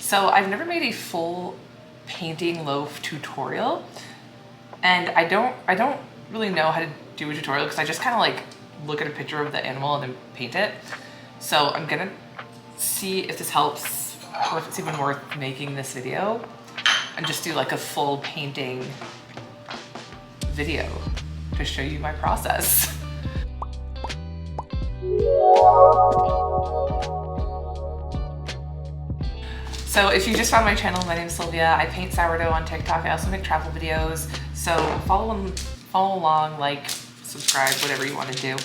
So I've never made a full painting loaf tutorial, and I don't really know how to do a tutorial because I just kind of like look at a picture of the animal and then paint it. So I'm gonna see if this helps or if it's even worth making this video and just do like a full painting video to show you my process. So if you just found my channel, my name is Sylvia. I paint sourdough on TikTok. I also make travel videos. So follow along, like, subscribe, whatever you want to do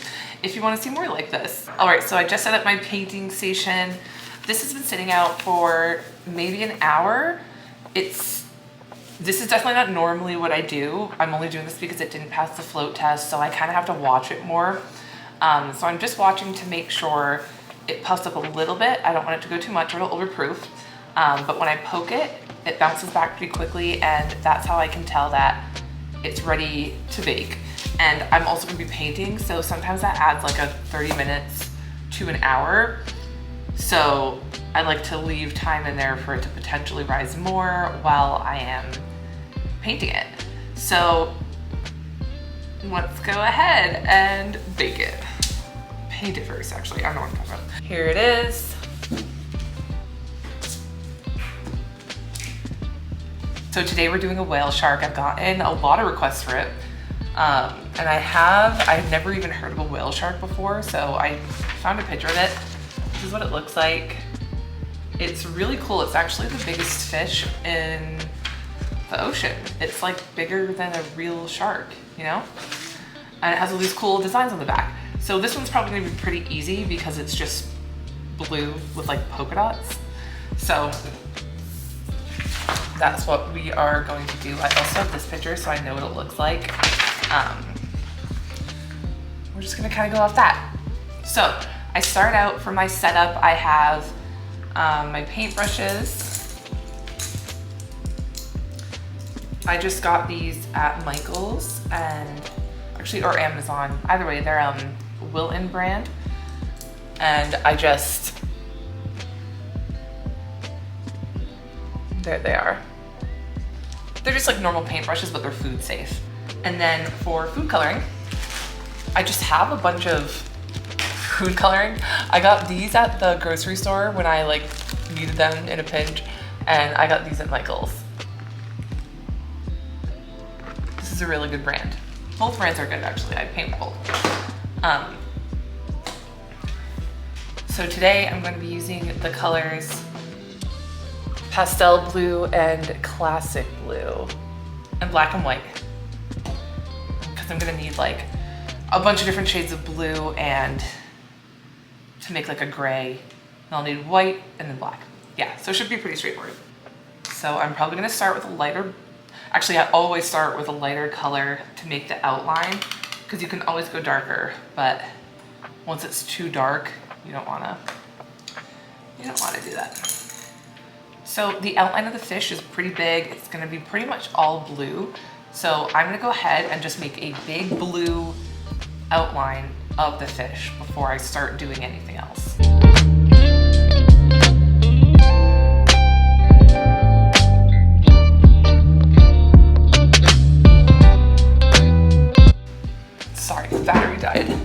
if you want to see more like this. All right, so I just set up my painting station. This has been sitting out for maybe an hour. This is definitely not normally what I do. I'm only doing this because it didn't pass the float test, so I kind of have to watch it more. So I'm just watching to make sure it puffs up a little bit. I don't want it to go too much or it'll overproof. But when I poke it, it bounces back pretty quickly, and that's how I can tell that it's ready to bake. And I'm also gonna be painting, so sometimes that adds like a 30 minutes to an hour. So I like to leave time in there for it to potentially rise more while I am painting it. So let's go ahead and bake it. Paint it first, actually. I don't know what I'm talking about. Here it is. So today we're doing a whale shark. I've gotten a lot of requests for it. And I've never even heard of a whale shark before, so I found a picture of it. This is what it looks like. It's really cool. It's actually the biggest fish in the ocean. It's like bigger than a real shark, you know? And it has all these cool designs on the back. So this one's probably gonna be pretty easy because it's just blue with like polka dots. So that's what we are going to do. I also have this picture so I know what it looks like. We're just gonna kind of go off that. So I start out for my setup, I have my paintbrushes. I just got these at Michael's or Amazon. Either way, they're Wilton brand. And there they are. They're just like normal paintbrushes, but they're food safe. And then for food coloring, I just have a bunch of food coloring. I got these at the grocery store when I like needed them in a pinch, and I got these at Michael's. This is a really good brand. Both brands are good, actually. I paint both. So today I'm going to be using the colors pastel blue and classic blue and black and white, because I'm gonna need like a bunch of different shades of blue and to make like a gray, and I'll need white and then black. Yeah, so it should be pretty straightforward. So I'm probably gonna start with a lighter, actually I always start with a lighter color to make the outline, because you can always go darker, but once it's too dark, you don't wanna do that. So the outline of the fish is pretty big. It's gonna be pretty much all blue. So I'm gonna go ahead and just make a big blue outline of the fish before I start doing anything else. Sorry, the battery died.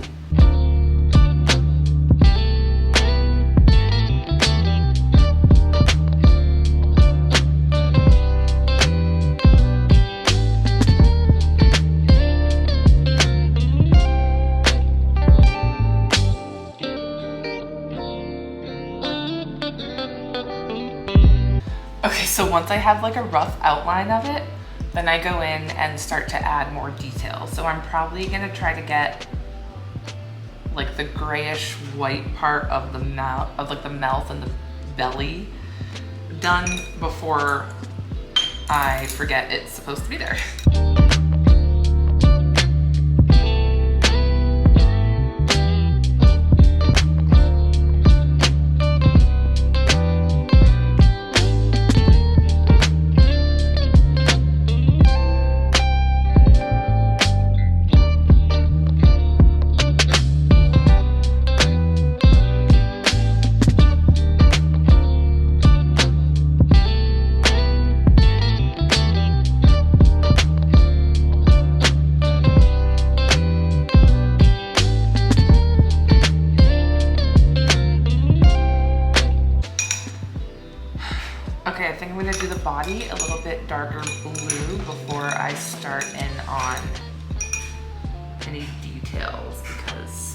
Okay, so once I have like a rough outline of it, then I go in and start to add more detail. So I'm probably gonna try to get like the grayish white part of the mouth, and the belly done before I forget it's supposed to be there. body a little bit darker blue before I start in on any details, because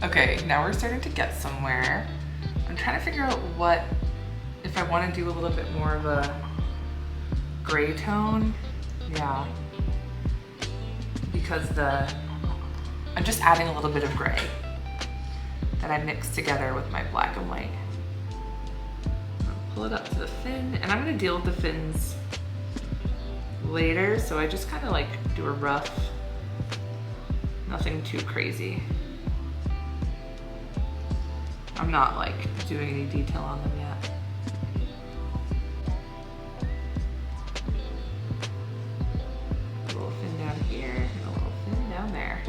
okay, now we're starting to get somewhere. I'm trying to figure out if I want to do a little bit more of a gray tone. Yeah. Because I'm just adding a little bit of gray that I mixed together with my black and white. I'll pull it up to the fin, and I'm going to deal with the fins later, so I just kind of like do a rough, nothing too crazy. I'm not like doing any detail on them yet. A little fin down here and a little fin down there.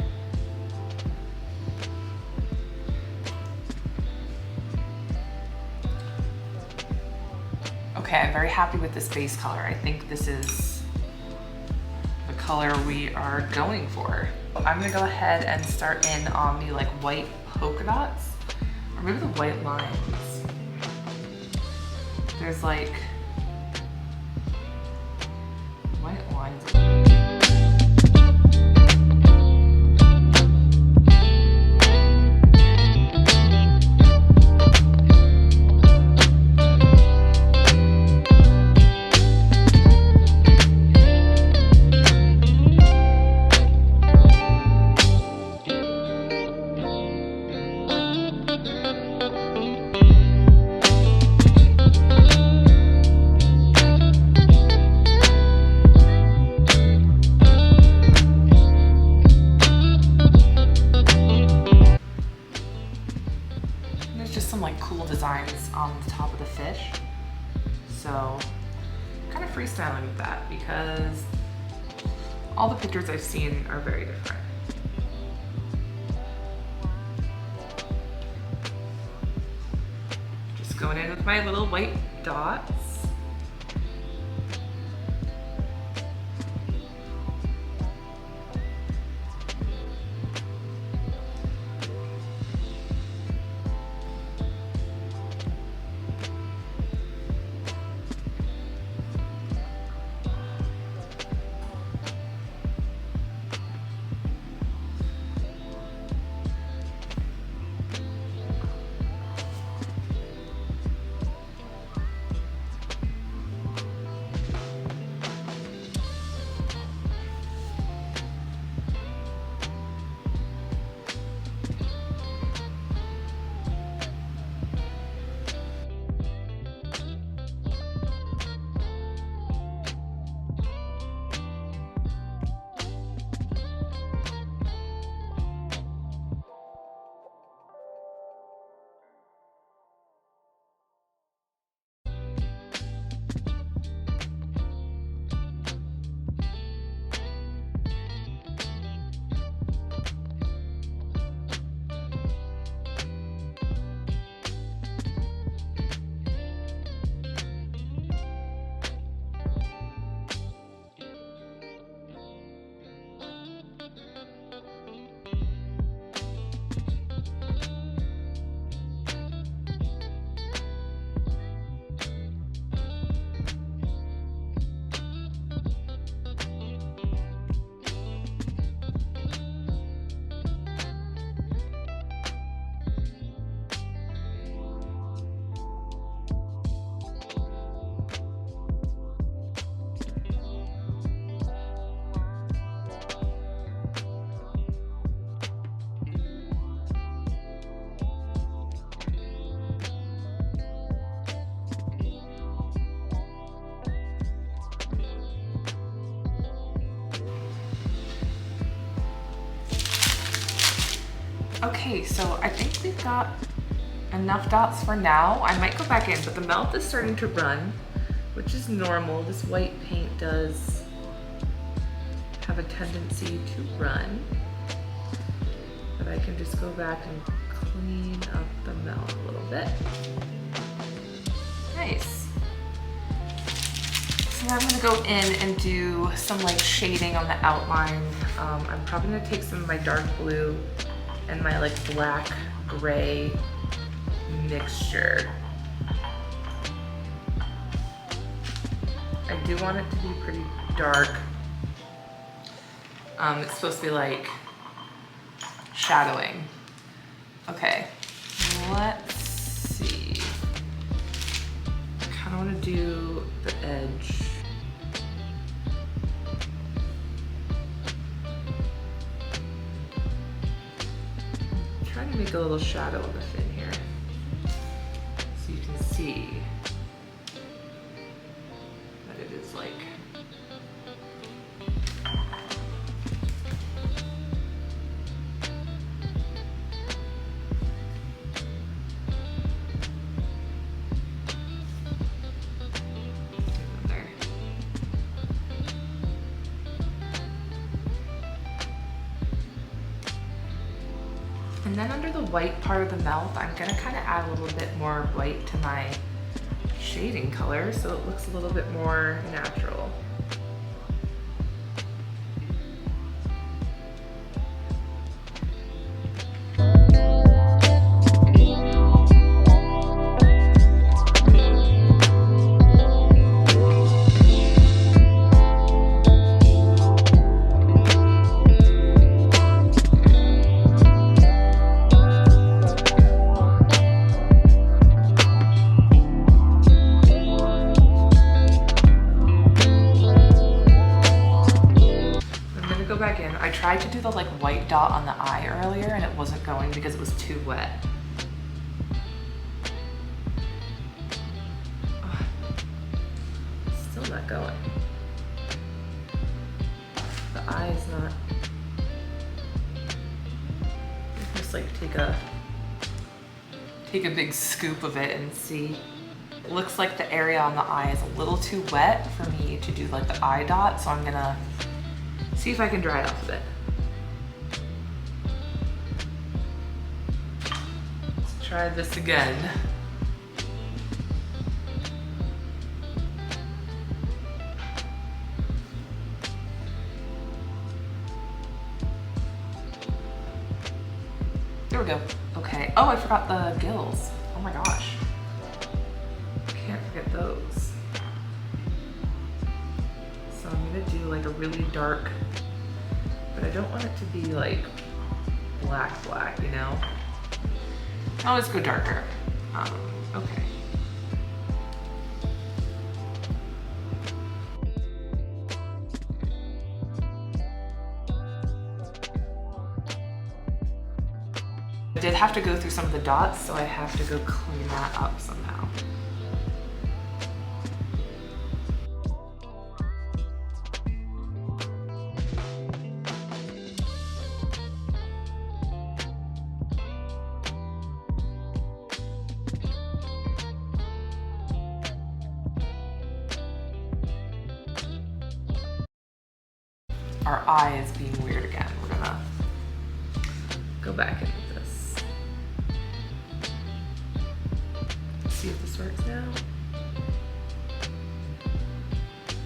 Okay, I'm very happy with this base color. I think this is the color we are going for. I'm gonna go ahead and start in on the like white polka dots. Maybe the white lines. There's like white lines. Designs on the top of the fish, so I'm kind of freestyling with that because all the pictures I've seen are very different. Just going in with my little white dots. Okay, so I think we've got enough dots for now. I might go back in, but the mouth is starting to run, which is normal. This white paint does have a tendency to run, but I can just go back and clean up the melt a little bit. Nice. So now I'm gonna go in and do some like shading on the outline. I'm probably gonna take some of my dark blue and my like black gray mixture. I do want it to be pretty dark. It's supposed to be like shadowing. Okay, let's see. I kind of want to do the edge. I'm trying to make a little shadow on the fin here so you can see that it is like and then under the white part of the mouth, I'm gonna kind of add a little bit more white to my shading color so it looks a little bit more natural. I tried to do the like white dot on the eye earlier and it wasn't going because it was too wet. Ugh. Still not going. The eye is not. Just like take a big scoop of it and see. It looks like the area on the eye is a little too wet for me to do like the eye dot, so I'm gonna see if I can dry it off a bit. Let's try this again. There we go. Okay. Oh, I forgot the gills. Oh my gosh. Can't forget those. So I'm gonna do like a really dark, but I don't want it to be like black, you know? I'll just go darker. Okay. I did have to go through some of the dots, so I have to go clean that up somehow. Our eye is being weird again. We're gonna go back into this. See if this works now.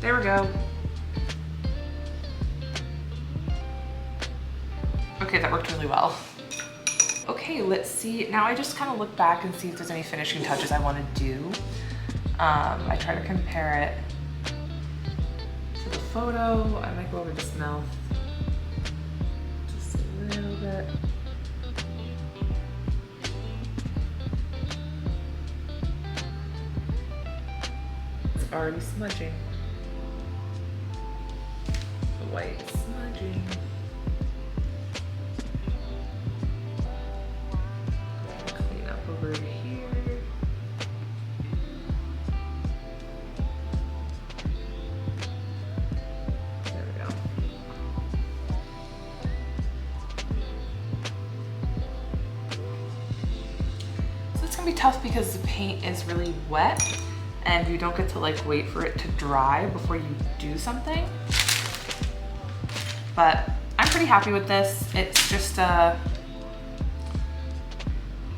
There we go. Okay, that worked really well. Okay, let's see. Now I just kind of look back and see if there's any finishing touches I want to do. I try to compare it to the photo. I might go over this mouth just a little bit. It's already smudging. The white is smudging. Clean up over here. Be tough because the paint is really wet and you don't get to like wait for it to dry before you do something. but I'm pretty happy with this. It's just a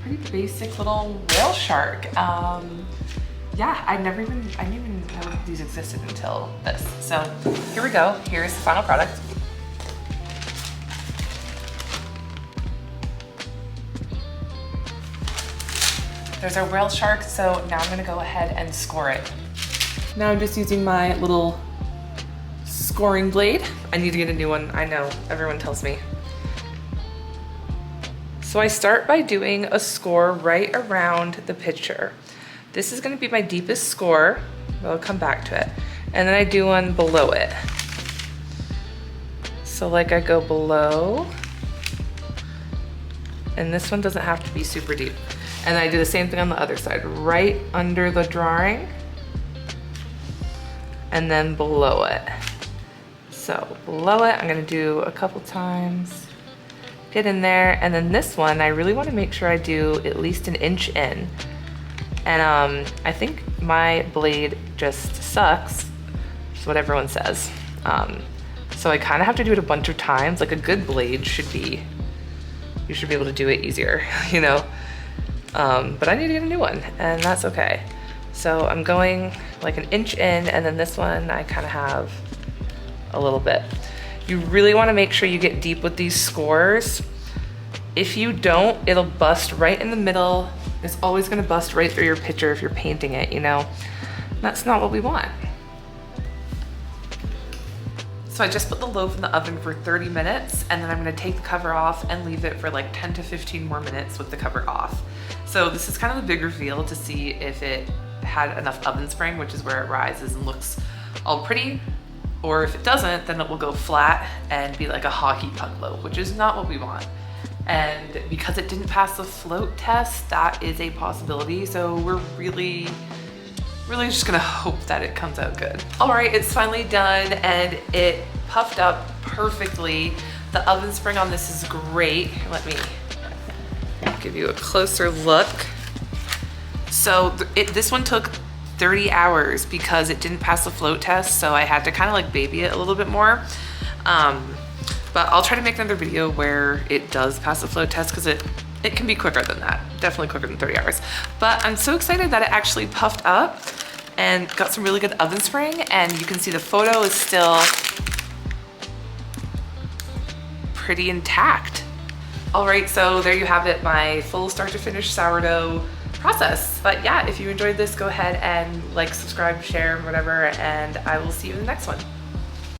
pretty basic little whale shark. Yeah, I didn't even know these existed until this. So here we go. Here's the final product. There's our whale shark, so now I'm gonna go ahead and score it. Now I'm just using my little scoring blade. I need to get a new one, I know, everyone tells me. So I start by doing a score right around the picture. This is gonna be my deepest score, but I'll come back to it. And then I do one below it. So like I go below, and this one doesn't have to be super deep. And then I do the same thing on the other side, right under the drawing, and then below it. So below it, I'm gonna do a couple times, get in there, and then this one, I really wanna make sure I do at least an inch in. And I think my blade just sucks, is what everyone says. So I kind of have to do it a bunch of times. Like a good blade should be, you should be able to do it easier, you know? But I need to get a new one, and that's okay. So I'm going like an inch in, and then this one I kind of have a little bit. You really want to make sure you get deep with these scores. If you don't, it'll bust right in the middle. It's always going to bust right through your picture if you're painting it, you know? That's not what we want. So I just put the loaf in the oven for 30 minutes, and then I'm gonna take the cover off and leave it for like 10 to 15 more minutes with the cover off. So this is kind of the big reveal to see if it had enough oven spring, which is where it rises and looks all pretty, or if it doesn't, then it will go flat and be like a hockey puck loaf, which is not what we want. And because it didn't pass the float test, that is a possibility. So we're really just gonna hope that it comes out good. All right, it's finally done and it puffed up perfectly. The oven spring on this is great. Let me give you a closer look. So this one took 30 hours because it didn't pass the float test, so I had to kind of like baby it a little bit more. But I'll try to make another video where it does pass the float test, because it can be quicker than that. Definitely quicker than 30 hours. But I'm so excited that it actually puffed up and got some really good oven spring, and you can see the photo is still pretty intact. All right, so there you have it, my full start to finish sourdough process. But yeah, if you enjoyed this, go ahead and like, subscribe, share, whatever, and I will see you in the next one.